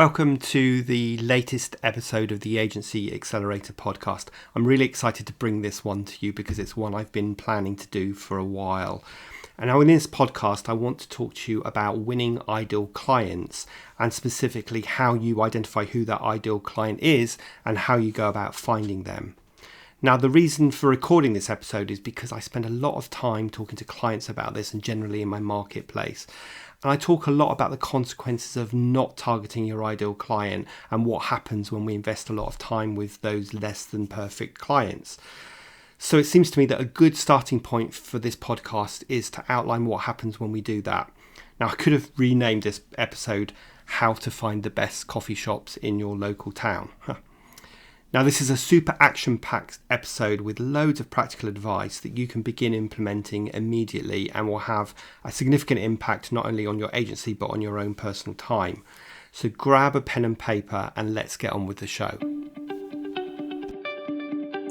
Welcome to the latest episode of the Agency Accelerator podcast. I'm really excited to bring this one to you because it's one I've been planning to do for a while. And now in this podcast, I want to talk to you about winning ideal clients and specifically how you identify who that ideal client is and how you go about finding them. Now, the reason for recording this episode is because I spend a lot of time talking to clients about this and generally in my marketplace. And I talk a lot about the consequences of not targeting your ideal client and what happens when we invest a lot of time with those less than perfect clients. So it seems to me that a good starting point for this podcast is to outline what happens when we do that. Now, I could have renamed this episode How to Find the Best Coffee Shops in Your Local Town. Now, this is a super action-packed episode with loads of practical advice that you can begin implementing immediately and will have a significant impact not only on your agency but on your own personal time. So grab a pen and paper and let's get on with the show.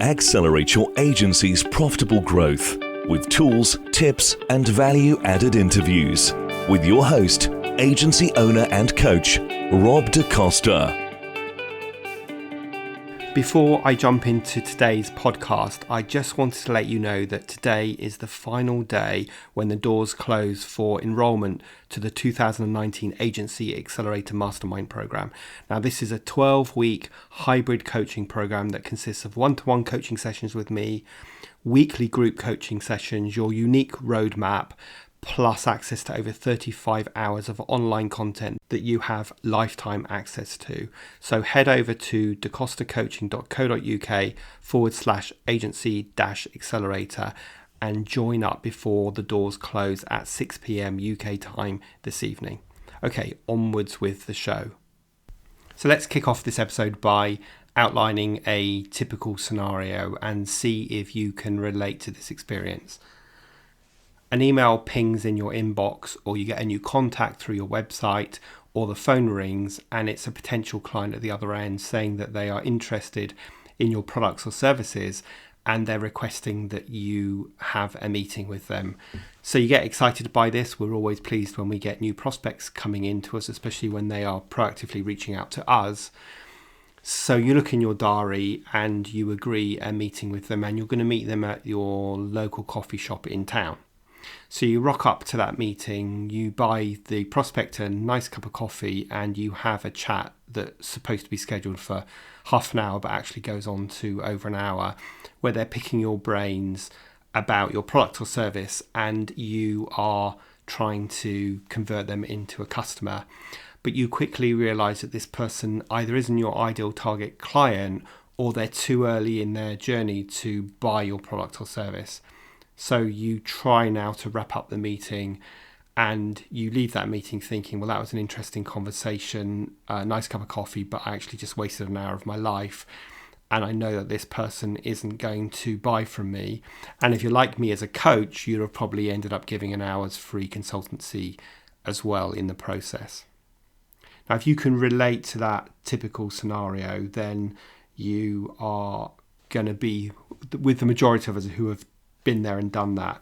Accelerate your agency's profitable growth with tools, tips, and value-added interviews with your host, agency owner and coach, Rob DeCosta. Before I jump into today's podcast, I just wanted to let you know that today is the final day when the doors close for enrolment to the 2019 Agency Accelerator Mastermind Programme. Now, this is a 12-week hybrid coaching program that consists of one-to-one coaching sessions with me, weekly group coaching sessions, your unique roadmap, plus access to over 35 hours of online content that you have lifetime access to. So head over to decostacoaching.co.uk/agency-accelerator and join up before the doors close at 6 p.m. UK time this evening. Okay, onwards with the show. So let's kick off this episode by outlining a typical scenario and see if you can relate to this experience. An email pings in your inbox, or you get a new contact through your website, or the phone rings and it's a potential client at the other end saying that they are interested in your products or services and they're requesting that you have a meeting with them. So you get excited by this. We're always pleased when we get new prospects coming into us, especially when they are proactively reaching out to us. So you look in your diary and you agree a meeting with them, and you're going to meet them at your local coffee shop in town. So you rock up to that meeting, you buy the prospect a nice cup of coffee, and you have a chat that's supposed to be scheduled for half an hour but actually goes on to over an hour, where they're picking your brains about your product or service and you are trying to convert them into a customer. But you quickly realise that this person either isn't your ideal target client or they're too early in their journey to buy your product or service. So you try now to wrap up the meeting and you leave that meeting thinking, well, that was an interesting conversation, a nice cup of coffee, but I actually just wasted an hour of my life. And I know that this person isn't going to buy from me. And if you're like me as a coach, you'd have probably ended up giving an hour's free consultancy as well in the process. Now, if you can relate to that typical scenario, then you are going to be with the majority of us who have been there and done that.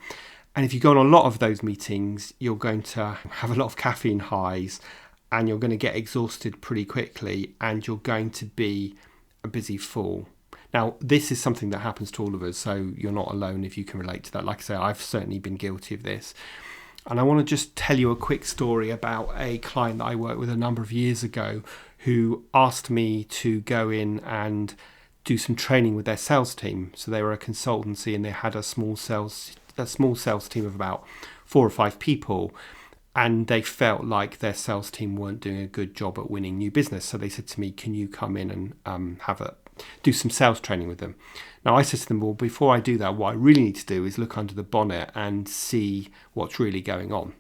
And if you go on a lot of those meetings, you're going to have a lot of caffeine highs and you're going to get exhausted pretty quickly and you're going to be a busy fool. Now, this is something that happens to all of us, so you're not alone if you can relate to that. Like I say, I've certainly been guilty of this. And I want to just tell you a quick story about a client that I worked with a number of years ago who asked me to go in and do some training with their sales team. So they were a consultancy and they had a small sales team of about 4 or 5 people, and they felt like their sales team weren't doing a good job at winning new business. So they said to me, can you come in and do some sales training with them? Now I said to them, well, before I do that, what I really need to do is look under the bonnet and see what's really going on.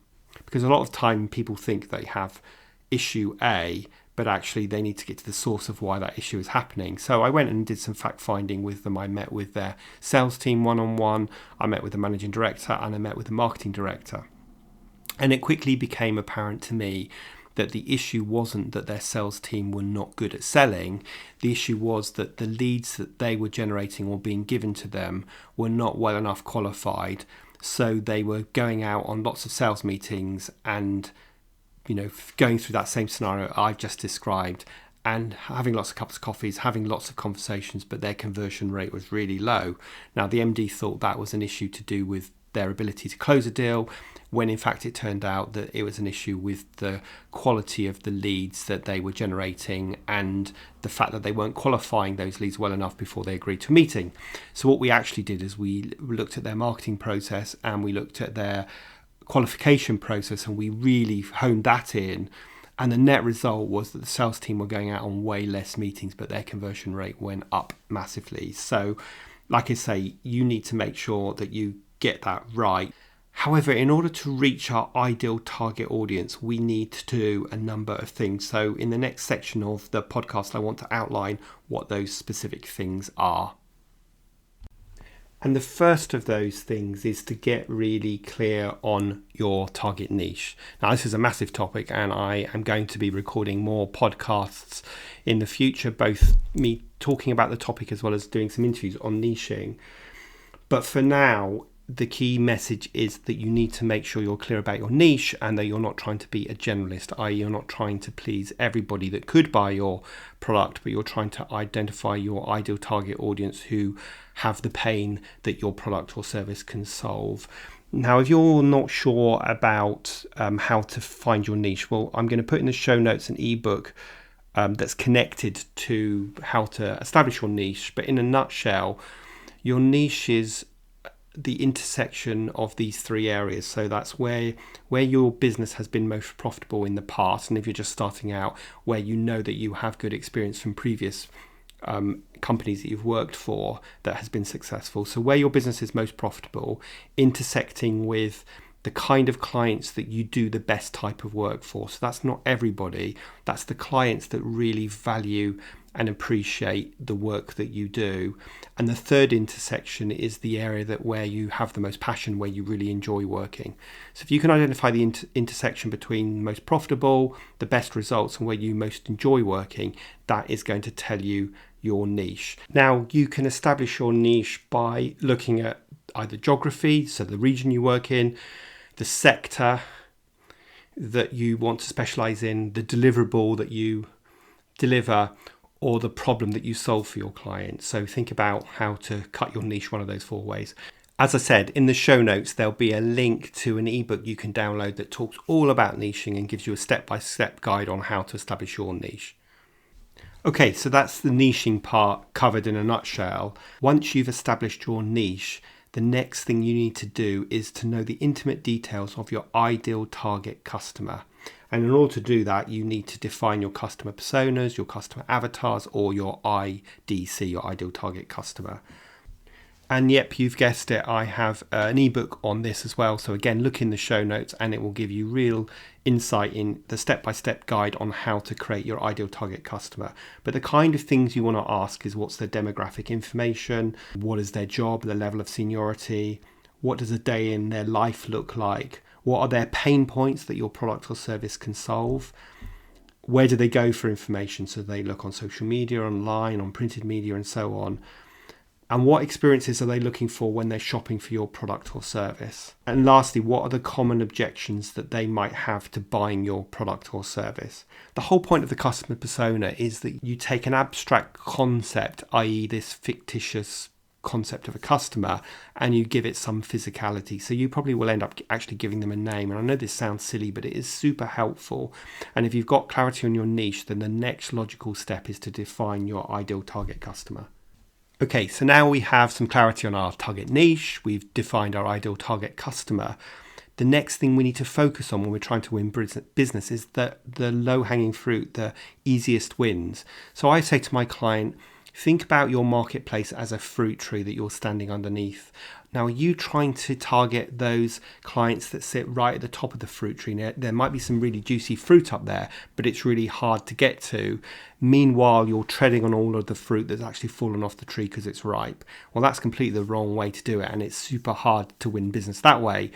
Because a lot of time people think they have issue A, but actually they need to get to the source of why that issue is happening. So I went and did some fact finding with them. I met with their sales team one-on-one, I met with the managing director, and I met with the marketing director. And it quickly became apparent to me that the issue wasn't that their sales team were not good at selling. The issue was that the leads that they were generating or being given to them were not well enough qualified. So they were going out on lots of sales meetings and going through that same scenario I've just described and having lots of cups of coffees, having lots of conversations, but their conversion rate was really low. Now, the MD thought that was an issue to do with their ability to close a deal, when in fact it turned out that it was an issue with the quality of the leads that they were generating and the fact that they weren't qualifying those leads well enough before they agreed to a meeting. So what we actually did is we looked at their marketing process and we looked at their qualification process, and we really honed that in. And the net result was that the sales team were going out on way less meetings, but their conversion rate went up massively. So, like I say, you need to make sure that you get that right. However, in order to reach our ideal target audience, we need to do a number of things. So in the next section of the podcast, I want to outline what those specific things are. And the first of those things is to get really clear on your target niche. Now, this is a massive topic, and I am going to be recording more podcasts in the future, both me talking about the topic as well as doing some interviews on niching. But for now, the key message is that you need to make sure you're clear about your niche and that you're not trying to be a generalist, i.e. you're not trying to please everybody that could buy your product, but you're trying to identify your ideal target audience who have the pain that your product or service can solve. Now, if you're not sure about how to find your niche, well, I'm going to put in the show notes an ebook that's connected to how to establish your niche. But in a nutshell, your niche is the intersection of these three areas. So that's where your business has been most profitable in the past, and if you're just starting out, where you know that you have good experience from previous companies that you've worked for that has been successful. So where your business is most profitable, intersecting with the kind of clients that you do the best type of work for. So that's not everybody, that's the clients that really value and appreciate the work that you do. And the third intersection is the area that where you have the most passion, where you really enjoy working. So if you can identify the intersection between most profitable, the best results, and where you most enjoy working, that is going to tell you your niche. Now, you can establish your niche by looking at either geography, so the region you work in, the sector that you want to specialize in, the deliverable that you deliver, or the problem that you solve for your clients. So think about how to cut your niche one of those four ways. As I said, in the show notes, there'll be a link to an ebook you can download that talks all about niching and gives you a step-by-step guide on how to establish your niche. Okay, so that's the niching part covered in a nutshell. Once you've established your niche, the next thing you need to do is to know the intimate details of your ideal target customer. And in order to do that, you need to define your customer personas, your customer avatars, or your IDC, your ideal target customer. And yep, you've guessed it, I have an ebook on this as well. So again, look in the show notes and it will give you real insight in the step-by-step guide on how to create your ideal target customer. But the kind of things you want to ask is, what's their demographic information? What is their job, their level of seniority? What does a day in their life look like? What are their pain points that your product or service can solve? Where do they go for information? So they look on social media, online, on printed media, and so on. And what experiences are they looking for when they're shopping for your product or service? And lastly, what are the common objections that they might have to buying your product or service? The whole point of the customer persona is that you take an abstract concept, i.e. this fictitious concept of a customer, and you give it some physicality. So you probably will end up actually giving them a name. And I know this sounds silly, but it is super helpful. And if you've got clarity on your niche, then the next logical step is to define your ideal target customer. Okay, so now we have some clarity on our target niche. We've defined our ideal target customer. The next thing we need to focus on when we're trying to win business is the low-hanging fruit, the easiest wins. So I say to my client, think about your marketplace as a fruit tree that you're standing underneath. Now, are you trying to target those clients that sit right at the top of the fruit tree? Now, there might be some really juicy fruit up there, but it's really hard to get to. Meanwhile, you're treading on all of the fruit that's actually fallen off the tree because it's ripe. Well, that's completely the wrong way to do it, and it's super hard to win business that way.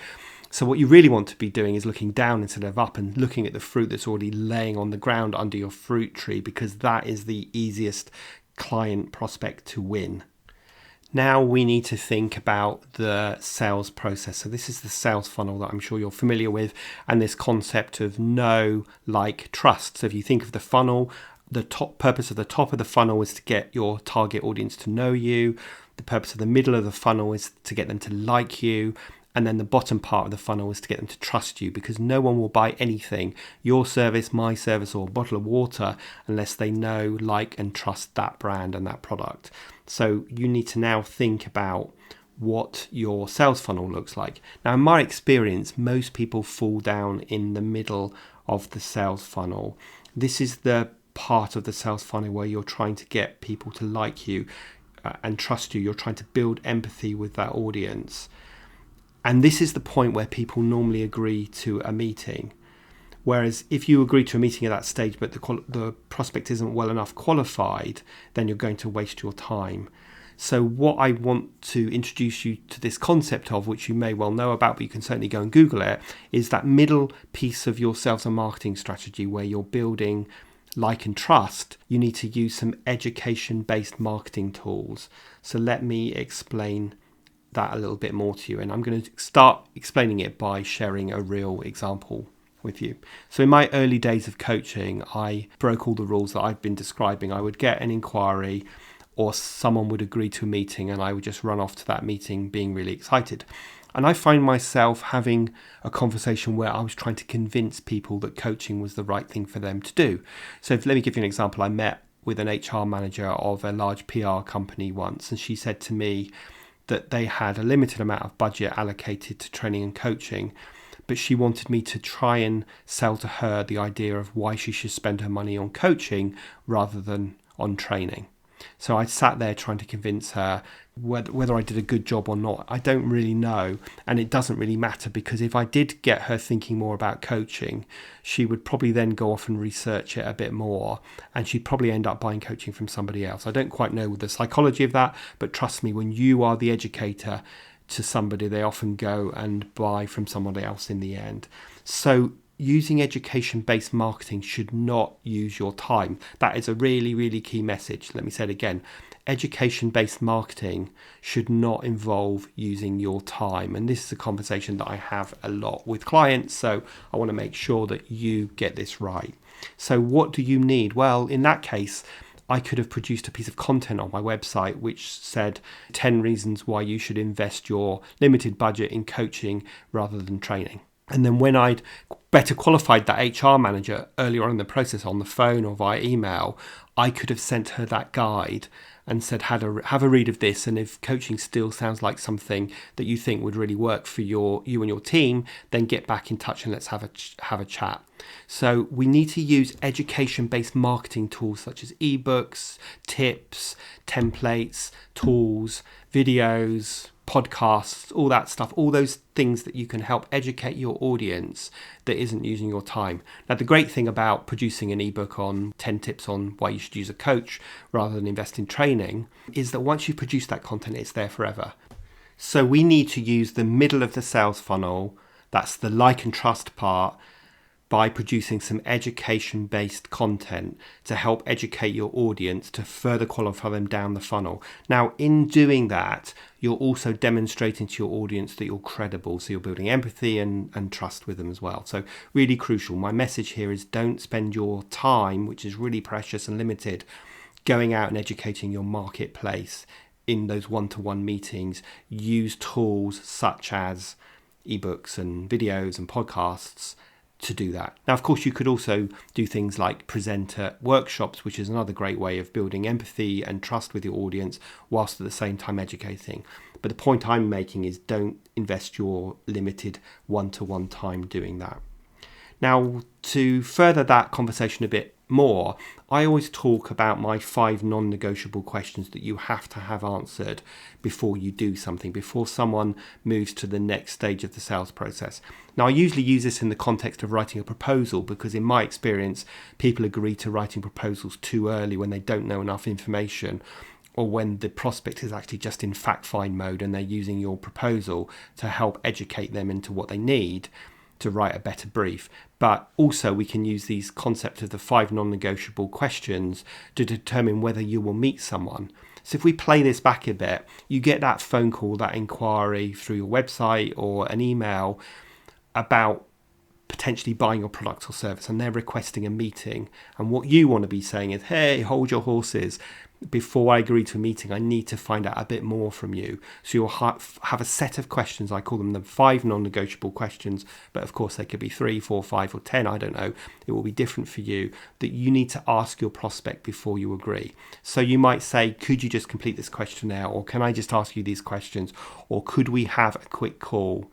So what you really want to be doing is looking down instead of up and looking at the fruit that's already laying on the ground under your fruit tree, because that is the easiest client prospect to win. Now we need to think about the sales process. So this is the sales funnel that I'm sure you're familiar with, and this concept of know, like, trust. So if you think of the funnel, the top purpose of the top of the funnel is to get your target audience to know you. The purpose of the middle of the funnel is to get them to like you. And then the bottom part of the funnel is to get them to trust you, because no one will buy anything, your service, my service, or a bottle of water, unless they know, like, and trust that brand and that product. So you need to now think about what your sales funnel looks like. Now, in my experience, most people fall down in the middle of the sales funnel. This is the part of the sales funnel where you're trying to get people to like you and trust you. You're trying to build empathy with that audience. And this is the point where people normally agree to a meeting. Whereas if you agree to a meeting at that stage, but the prospect isn't well enough qualified, then you're going to waste your time. So what I want to introduce you to this concept of, which you may well know about, but you can certainly go and Google it, is that middle piece of your sales and marketing strategy where you're building like and trust. You need to use some education-based marketing tools. So let me explain that a little bit more to you, and I'm going to start explaining it by sharing a real example with you. So in my early days of coaching, I broke all the rules that I've been describing. I would get an inquiry or someone would agree to a meeting, and I would just run off to that meeting being really excited. And I find myself having a conversation where I was trying to convince people that coaching was the right thing for them to do. So let me give you an example. I met with an HR manager of a large PR company once, and she said to me that they had a limited amount of budget allocated to training and coaching, but she wanted me to try and sell to her the idea of why she should spend her money on coaching rather than on training. So I sat there trying to convince her whether I did a good job or not. I don't really know, and it doesn't really matter, because if I did get her thinking more about coaching, she would probably then go off and research it a bit more, and she'd probably end up buying coaching from somebody else. I don't quite know the psychology of that, but trust me, when you are the educator to somebody, they often go and buy from somebody else in the end. So using education-based marketing should not use your time. That is a really, really key message. Let me say it again. Education-based marketing should not involve using your time. And this is a conversation that I have a lot with clients, so I want to make sure that you get this right. So what do you need? Well, in that case, I could have produced a piece of content on my website which said 10 reasons why you should invest your limited budget in coaching rather than training. And then when I'd better qualified that HR manager earlier on in the process on the phone or via email, I could have sent her that guide and said, have a read of this, and if coaching still sounds like something that you think would really work for you and your team, then get back in touch and let's have a chat. So we need to use education-based marketing tools such as ebooks, tips, templates, tools, videos, podcasts, all that stuff, all those things that you can help educate your audience that isn't using your time. Now, the great thing about producing an ebook on 10 tips on why you should use a coach rather than invest in training is that once you produce that content, it's there forever. So we need to use the middle of the sales funnel, that's the like and trust part, by producing some education-based content to help educate your audience to further qualify them down the funnel. Now, in doing that, you're also demonstrating to your audience that you're credible. So you're building empathy and trust with them as well. So really crucial. My message here is don't spend your time, which is really precious and limited, going out and educating your marketplace in those one-to-one meetings. Use tools such as ebooks and videos and podcasts to do that. Now, of course, you could also do things like present at workshops, which is another great way of building empathy and trust with your audience whilst at the same time educating. But the point I'm making is don't invest your limited one-to-one time doing that. Now, to further that conversation a bit more, I always talk about my 5 non-negotiable questions that you have to have answered before you do something, before someone moves to the next stage of the sales process. Now, I usually use this in the context of writing a proposal because in my experience, people agree to writing proposals too early when they don't know enough information, or when the prospect is actually just in fact-find mode and they're using your proposal to help educate them into what they need to write a better brief. But also we can use these concepts of the 5 non-negotiable questions to determine whether you will meet someone. So if we play this back a bit, you get that phone call, that inquiry through your website or an email about potentially buying your product or service, and they're requesting a meeting. And what you want to be saying is, hey, hold your horses. Before I agree to a meeting, I need to find out a bit more from you. So you'll have a set of questions. I call them the 5 non-negotiable questions, but of course they could be 3, 4, 5 or 10. I don't know. It will be different for you, that you need to ask your prospect before you agree. So you might say, could you just complete this questionnaire? Or can I just ask you these questions? Or could we have a quick call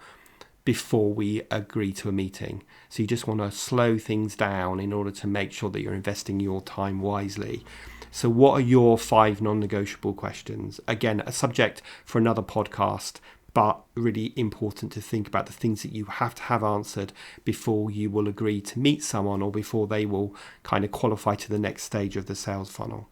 before we agree to a meeting? So you just want to slow things down in order to make sure that you're investing your time wisely. So what are your 5 non-negotiable questions? Again, a subject for another podcast, but really important to think about the things that you have to have answered before you will agree to meet someone, or before they will kind of qualify to the next stage of the sales funnel.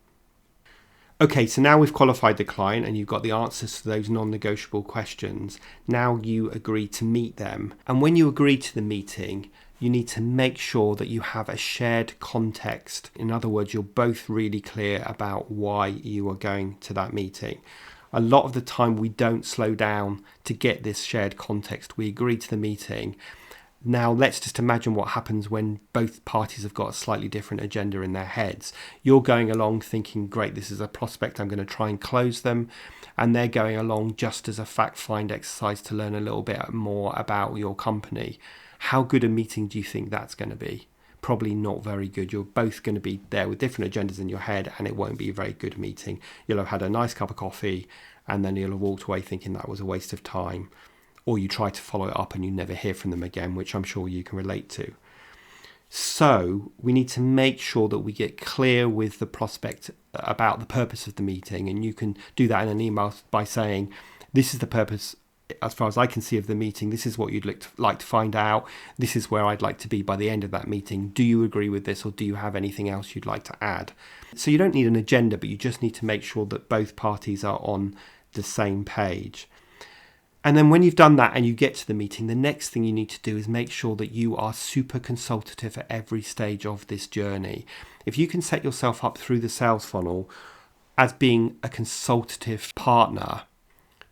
Okay, so now we've qualified the client and you've got the answers to those non-negotiable questions. Now you agree to meet them. And when you agree to the meeting, you need to make sure that you have a shared context. In other words, you're both really clear about why you are going to that meeting. A lot of the time we don't slow down to get this shared context. We agree to the meeting. Now let's just imagine what happens when both parties have got a slightly different agenda in their heads. You're going along thinking, great, this is a prospect, I'm going to try and close them. And they're going along just as a fact-find exercise to learn a little bit more about your company. How good a meeting do you think that's going to be? Probably not very good. You're both going to be there with different agendas in your head, and it won't be a very good meeting. You'll have had a nice cup of coffee, and then you'll have walked away thinking that was a waste of time. Or you try to follow it up and you never hear from them again, which I'm sure you can relate to. So we need to make sure that we get clear with the prospect about the purpose of the meeting. And you can do that in an email by saying, this is the purpose, as far as I can see, of the meeting. This is what you'd like to find out. This is where I'd like to be by the end of that meeting. Do you agree with this, or do you have anything else you'd like to add? So you don't need an agenda, but you just need to make sure that both parties are on the same page. And then when you've done that and you get to the meeting, the next thing you need to do is make sure that you are super consultative at every stage of this journey. If you can set yourself up through the sales funnel as being a consultative partner,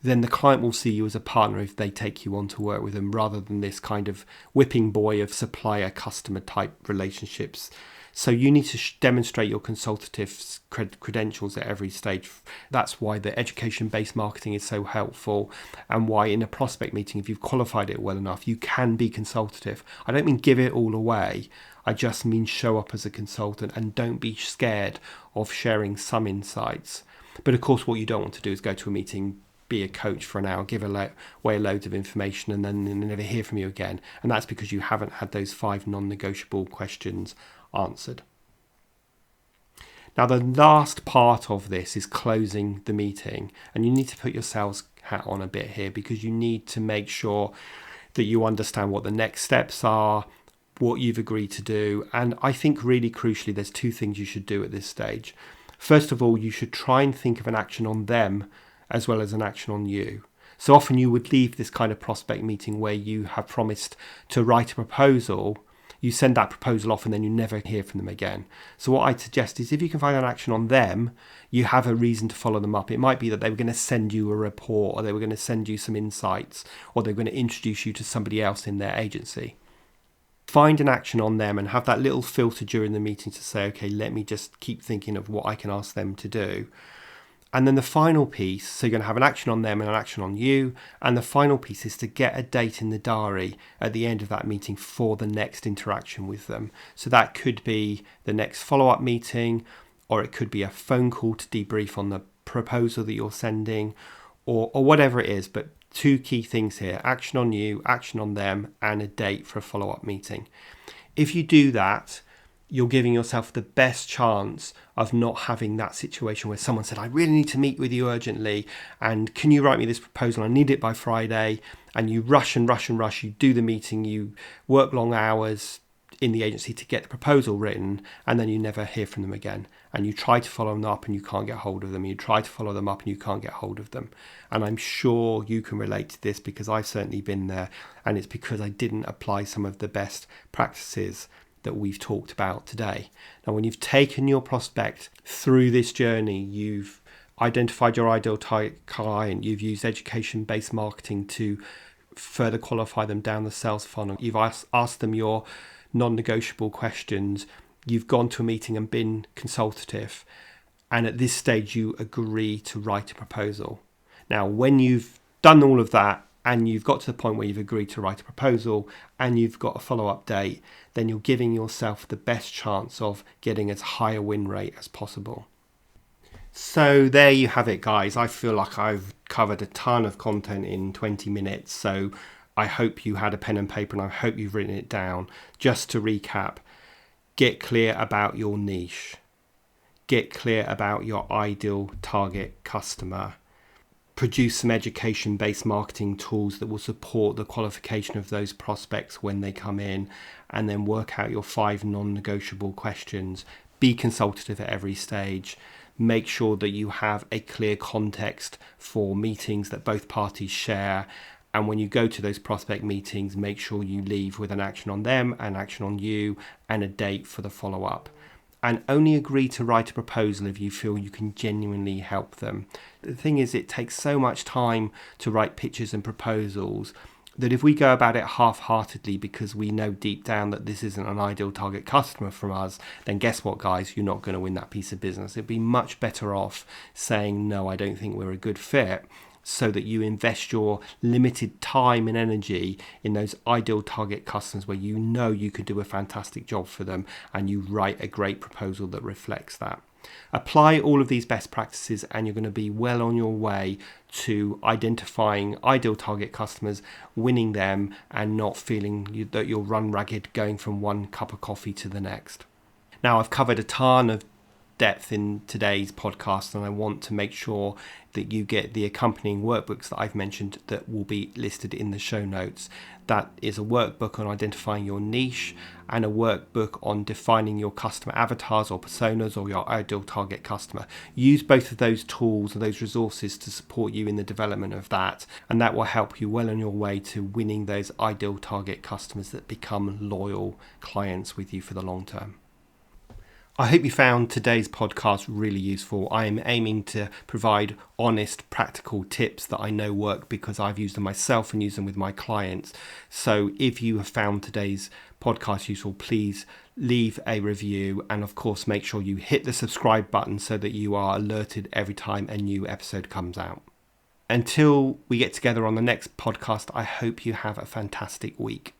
then the client will see you as a partner if they take you on to work with them, rather than this kind of whipping boy of supplier-customer type relationships. So you need to demonstrate your consultative credentials at every stage. That's why the education-based marketing is so helpful, and why in a prospect meeting, if you've qualified it well enough, you can be consultative. I don't mean give it all away. I just mean show up as a consultant, and don't be scared of sharing some insights. But of course, what you don't want to do is go to a meeting, be a coach for an hour, give away loads of information, and then never hear from you again. And that's because you haven't had those 5 non-negotiable questions answered. Now, the last part of this is closing the meeting, and you need to put your sales hat on a bit here, because you need to make sure that you understand what the next steps are, what you've agreed to do. And I think really crucially, there's 2 things you should do at this stage. First of all, you should try and think of an action on them as well as an action on you. So often you would leave this kind of prospect meeting where you have promised to write a proposal. You send that proposal off and then you never hear from them again. So what I'd suggest is, if you can find an action on them, you have a reason to follow them up. It might be that they were going to send you a report, or they were going to send you some insights, or they were going to introduce you to somebody else in their agency. Find an action on them and have that little filter during the meeting to say, okay, let me just keep thinking of what I can ask them to do. And then the final piece, so you're going to have an action on them and an action on you. And the final piece is to get a date in the diary at the end of that meeting for the next interaction with them. So that could be the next follow-up meeting, or it could be a phone call to debrief on the proposal that you're sending, or whatever it is. But 2 key things here: action on you, action on them, and a date for a follow-up meeting. If you do that, you're giving yourself the best chance of not having that situation where someone said, I really need to meet with you urgently, and can you write me this proposal? I need it by Friday. And you rush and rush and rush. You do the meeting, you work long hours in the agency to get the proposal written, and then you never hear from them again. And you try to follow them up and you can't get hold of them. You try to follow them up and you can't get hold of them. And I'm sure you can relate to this, because I've certainly been there, and it's because I didn't apply some of the best practices that we've talked about today. Now, when you've taken your prospect through this journey, you've identified your ideal target client, you've used education-based marketing to further qualify them down the sales funnel, you've asked them your non-negotiable questions, you've gone to a meeting and been consultative, and at this stage you agree to write a proposal. Now, when you've done all of that and you've got to the point where you've agreed to write a proposal and you've got a follow-up date, then you're giving yourself the best chance of getting as high a win rate as possible. So there you have it, guys. I feel like I've covered a ton of content in 20 minutes. So I hope you had a pen and paper and I hope you've written it down. Just to recap, get clear about your niche. Get clear about your ideal target customer. Produce some education-based marketing tools that will support the qualification of those prospects when they come in, and then work out your 5 non-negotiable questions. Be consultative at every stage. Make sure that you have a clear context for meetings that both parties share. And when you go to those prospect meetings, make sure you leave with an action on them, an action on you, and a date for the follow-up. And only agree to write a proposal if you feel you can genuinely help them. The thing is, it takes so much time to write pitches and proposals that if we go about it half-heartedly because we know deep down that this isn't an ideal target customer from us, then guess what, guys? You're not going to win that piece of business. It'd be much better off saying, no, I don't think we're a good fit, so that you invest your limited time and energy in those ideal target customers where you know you could do a fantastic job for them, and you write a great proposal that reflects that. Apply all of these best practices and you're going to be well on your way to identifying ideal target customers, winning them, and not feeling that you'll run ragged going from one cup of coffee to the next. Now, I've covered a ton of depth in today's podcast, and I want to make sure that you get the accompanying workbooks that I've mentioned that will be listed in the show notes. That is a workbook on identifying your niche and a workbook on defining your customer avatars or personas or your ideal target customer. Use both of those tools and those resources to support you in the development of that, and that will help you well on your way to winning those ideal target customers that become loyal clients with you for the long term. I hope you found today's podcast really useful. I am aiming to provide honest, practical tips that I know work because I've used them myself and used them with my clients. So if you have found today's podcast useful, please leave a review, and of course make sure you hit the subscribe button so that you are alerted every time a new episode comes out. Until we get together on the next podcast, I hope you have a fantastic week.